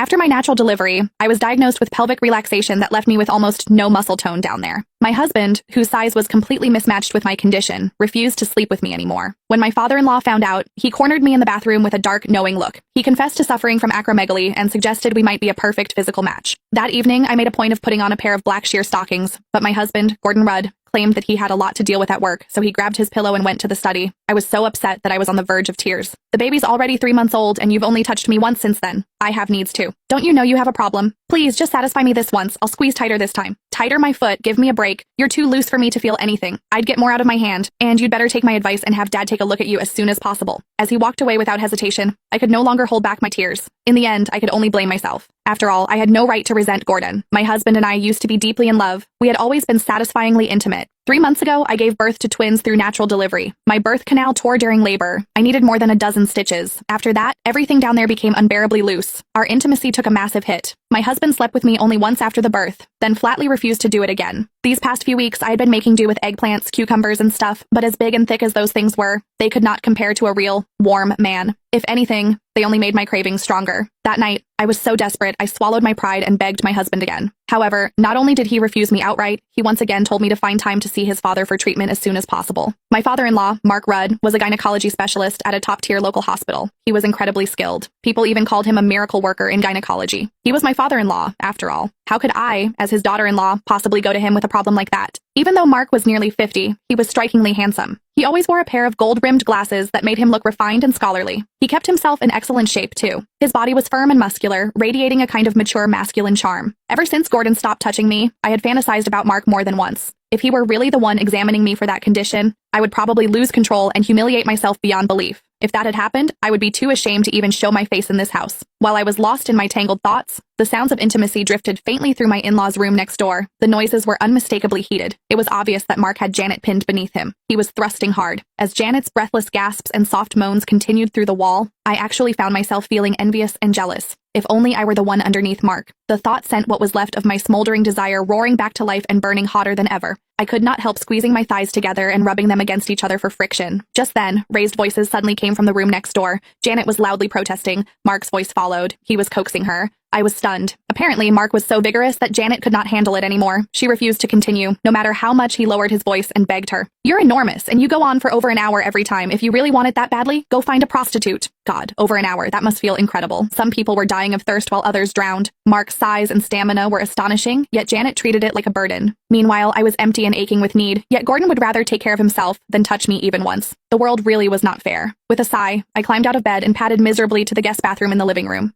After my natural delivery, I was diagnosed with pelvic relaxation that left me with almost no muscle tone down there. My husband, whose size was completely mismatched with my condition, refused to sleep with me anymore. When my father-in-law found out, he cornered me in the bathroom with a dark, knowing look. He confessed to suffering from acromegaly and suggested we might be a perfect physical match. That evening, I made a point of putting on a pair of black sheer stockings, but my husband, Gordon Rudd, claimed that he had a lot to deal with at work, so he grabbed his pillow and went to the study. I was so upset that I was on the verge of tears. The baby's already 3 months old, and you've only touched me once since then. I have needs too. Don't you know you have a problem? Please, just satisfy me this once. I'll squeeze tighter this time. Tighter my foot, give me a break. You're too loose for me to feel anything. I'd get more out of my hand, and you'd better take my advice and have Dad take a look at you as soon as possible. As he walked away without hesitation, I could no longer hold back my tears. In the end, I could only blame myself. After all, I had no right to resent Gordon. My husband and I used to be deeply in love. We had always been satisfyingly intimate. 3 months ago, I gave birth to twins through natural delivery. My birth canal tore during labor. I needed more than a dozen stitches. After that, everything down there became unbearably loose. Our intimacy took a massive hit. My husband slept with me only once after the birth, then flatly refused to do it again. These past few weeks, I had been making do with eggplants, cucumbers, and stuff, but as big and thick as those things were, they could not compare to a real, warm man. If anything, they only made my cravings stronger. That night, I was so desperate, I swallowed my pride and begged my husband again. However, not only did he refuse me outright, he once again told me to find time to see his father for treatment as soon as possible. My father-in-law, Mark Rudd, was a gynecology specialist at a top-tier local hospital. He was incredibly skilled. People even called him a miracle worker in gynecology. He was my father-in-law, after all. How could I, as his daughter-in-law, possibly go to him with a problem like that? Even though Mark was nearly 50, he was strikingly handsome. He always wore a pair of gold-rimmed glasses that made him look refined and scholarly. He kept himself in excellent shape, too. His body was firm and muscular, radiating a kind of mature masculine charm. Ever since Gordon stopped touching me, I had fantasized about Mark more than once. If he were really the one examining me for that condition, I would probably lose control and humiliate myself beyond belief. If that had happened, I would be too ashamed to even show my face in this house. While I was lost in my tangled thoughts, the sounds of intimacy drifted faintly through my in-laws' room next door. The noises were unmistakably heated. It was obvious that Mark had Janet pinned beneath him. He was thrusting hard. As Janet's breathless gasps and soft moans continued through the wall, I actually found myself feeling envious and jealous. If only I were the one underneath Mark. The thought sent what was left of my smoldering desire roaring back to life and burning hotter than ever. I could not help squeezing my thighs together and rubbing them against each other for friction. Just then, raised voices suddenly came from the room next door. Janet was loudly protesting. Mark's voice followed. He was coaxing her. I was stunned. Apparently, Mark was so vigorous that Janet could not handle it anymore. She refused to continue, no matter how much he lowered his voice and begged her. "You're enormous, and you go on for over an hour every time. If you really want it that badly, go find a prostitute." God, over an hour, that must feel incredible. Some people were dying of thirst while others drowned. Mark's size and stamina were astonishing, yet Janet treated it like a burden. Meanwhile, I was empty and aching with need, yet Gordon would rather take care of himself than touch me even once. The world really was not fair. With a sigh, I climbed out of bed and padded miserably to the guest bathroom in the living room.